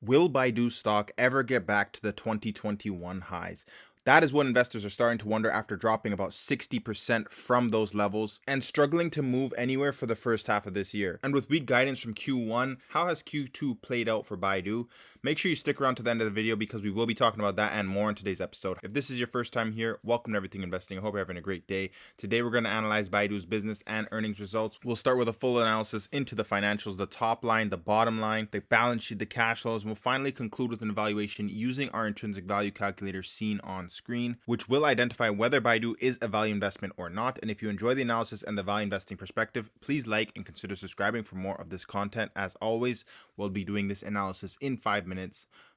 Will Baidu stock ever get back to the 2021 highs? That is what investors are starting to wonder after dropping about 60% from those levels and struggling to move anywhere for the first half of this year. And with weak guidance from Q1, how has Q2 played out for Baidu? Make sure you stick around to the end of the video because we will be talking about that and more in today's episode. If this is your first time here, welcome to Everything Investing. I hope you're having a great day. Today we're going to analyze Baidu's business and earnings results. We'll start with a full analysis into the financials, the top line, the bottom line, the balance sheet, the cash flows, and we'll finally conclude with an evaluation using our intrinsic value calculator seen on screen, which will identify whether Baidu is a value investment or not. And if you enjoy the analysis and the value investing perspective, please like and consider subscribing for more of this content. As always, we'll be doing this analysis in 5 minutes.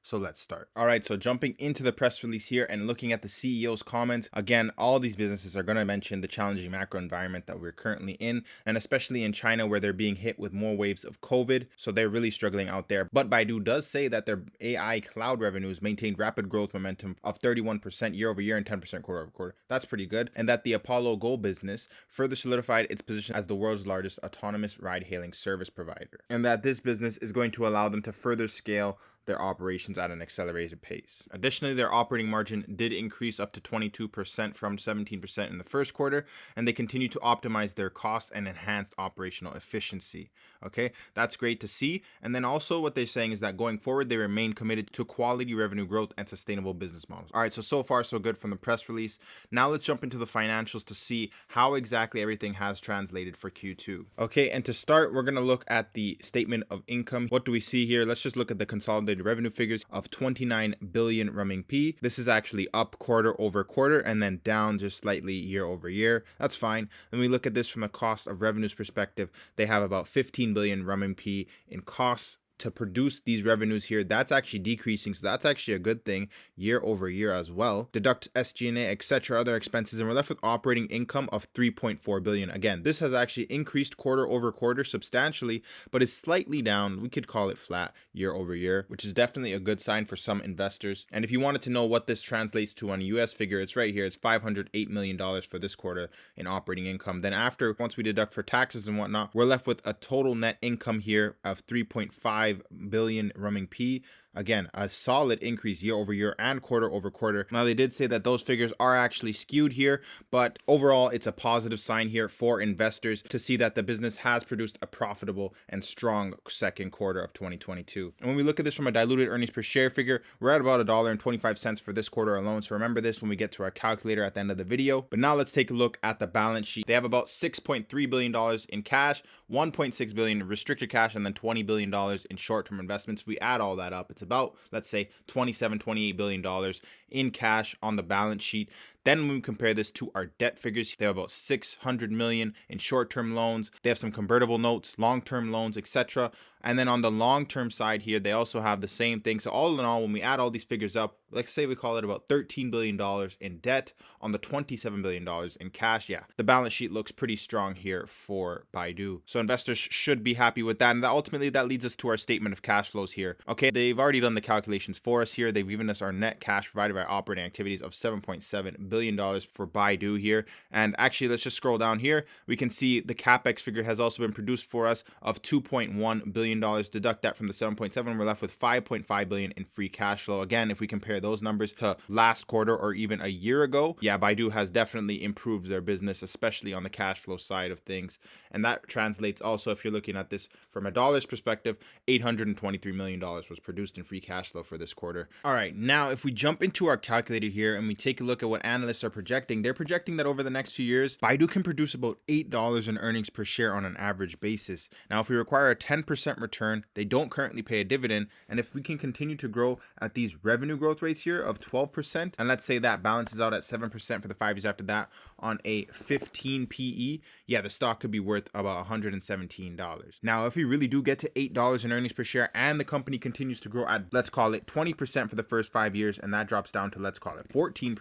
So let's start. All right, so jumping into the press release here and looking at the CEO's comments. Again, all these businesses are going to mention the challenging macro environment that we're currently in, and especially in China where they're being hit with more waves of COVID. So they're really struggling out there. But Baidu does say that their AI cloud revenues maintained rapid growth momentum of 31% year over year and 10% quarter over quarter. That's pretty good. And that the Apollo Go business further solidified its position as the world's largest autonomous ride-hailing service provider. And that this business is going to allow them to further scale their operations at an accelerated pace. Additionally, their operating margin did increase up to 22% from 17% in the first quarter, and they continue to optimize their costs and enhance operational efficiency. Okay, that's great to see. And then also what they're saying is that going forward, they remain committed to quality revenue growth and sustainable business models. All right, so far so good from the press release. Now let's jump into the financials to see how exactly everything has translated for Q2. Okay, and to start, we're going to look at the statement of income. What do we see here? Let's just look at the consolidated revenue figures of 29 billion RMB. This is actually up quarter over quarter and then down just slightly year over year. That's fine. Then we look at this from a cost of revenues perspective. They have about 15 billion RMB in costs to produce these revenues here. That's actually decreasing, so that's actually a good thing year over year as well. Deduct SG&A, etc., other expenses, and we're left with operating income of 3.4 billion. Again, this has actually increased quarter over quarter substantially, but is slightly down. We could call it flat year over year, which is definitely a good sign for some investors. And if you wanted to know what this translates to on a US figure, it's right here. It's $508 million for this quarter in operating income. Then once we deduct for taxes and whatnot, we're left with a total net income here of 3.5 billion RMB. Again, a solid increase year over year and quarter over quarter. Now, they did say that those figures are actually skewed here, but overall, it's a positive sign here for investors to see that the business has produced a profitable and strong second quarter of 2022. And when we look at this from a diluted earnings per share figure, we're at about $1.25 for this quarter alone. So remember this when we get to our calculator at the end of the video. But now let's take a look at the balance sheet. They have about $6.3 billion in cash, 1.6 billion in restricted cash, and then $20 billion in short-term investments. If we add all that up, it's about, let's say, $28 billion in cash on the balance sheet. Then when we compare this to our debt figures, they have about 600 million in short-term loans. They have some convertible notes, long-term loans, etc. And then on the long-term side here, they also have the same thing. So all in all, when we add all these figures up, let's say we call it about $13 billion in debt on the $27 billion in cash. Yeah, the balance sheet looks pretty strong here for Baidu. So investors should be happy with that. And ultimately, that leads us to our statement of cash flows here. Okay, they've already done the calculations for us here. They've given us our net cash provided by operating activities of $7.7 billion for Baidu here. And actually, let's just scroll down here. We can see the CapEx figure has also been produced for us of $2.1 billion. Deduct that from the 7.7, we're left with 5.5 billion in free cash flow. Again, if we compare those numbers to last quarter or even a year ago, yeah, Baidu has definitely improved their business, especially on the cash flow side of things. And that translates also, if you're looking at this from a dollars perspective, $823 million was produced in free cash flow for this quarter. All right, now if we jump into our calculator here and we take a look at what analysts are projecting, they're projecting that over the next few years, Baidu can produce about $8 in earnings per share on an average basis. Now, if we require a 10% return, they don't currently pay a dividend. And if we can continue to grow at these revenue growth rates here of 12%, and let's say that balances out at 7% for the 5 years after that on a 15 PE, yeah, the stock could be worth about $117. Now, if we really do get to $8 in earnings per share and the company continues to grow at, let's call it 20% for the first 5 years, and that drops down to, let's call it 14%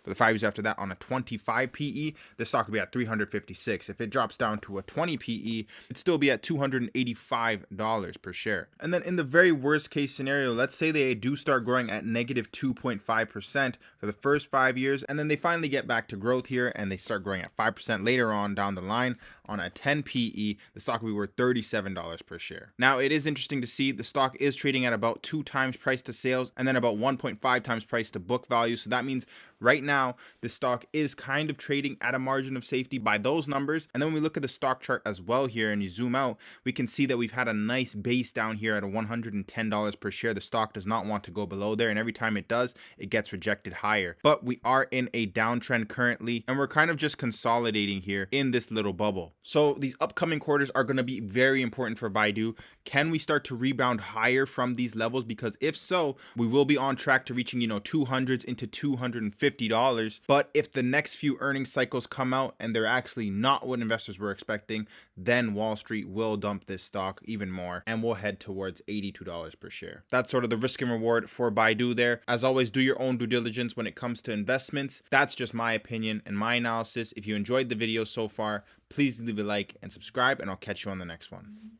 for the 5 years after that on a 25 PE, the stock would be at 356. If it drops down to a 20 PE, it'd still be at $285 per share. And then in the very worst case scenario, let's say they do start growing at negative 2.5% for the first 5 years, and then they finally get back to growth here and they start growing at 5% later on down the line. on a 10 PE, the stock would be worth $37 per share. Now, it is interesting to see the stock is trading at about 2 times price to sales and then about 1.5 times price to book value. So that means right now the stock is kind of trading at a margin of safety by those numbers. And then when we look at the stock chart as well here and you zoom out, we can see that we've had a nice base down here at a $110 per share. The stock does not want to go below there, and every time it does, it gets rejected higher. But we are in a downtrend currently, and we're kind of just consolidating here in this little bubble. So these upcoming quarters are going to be very important for Baidu. Can we start to rebound higher from these levels? Because if so, we will be on track to reaching, 200s into $250. But if the next few earnings cycles come out and they're actually not what investors were expecting, then Wall Street will dump this stock even more and we'll head towards $82 per share. That's sort of the risk and reward for Baidu there. As always, do your own due diligence when it comes to investments. That's just my opinion and my analysis. If you enjoyed the video so far, please leave a like and subscribe, and I'll catch you on the next one.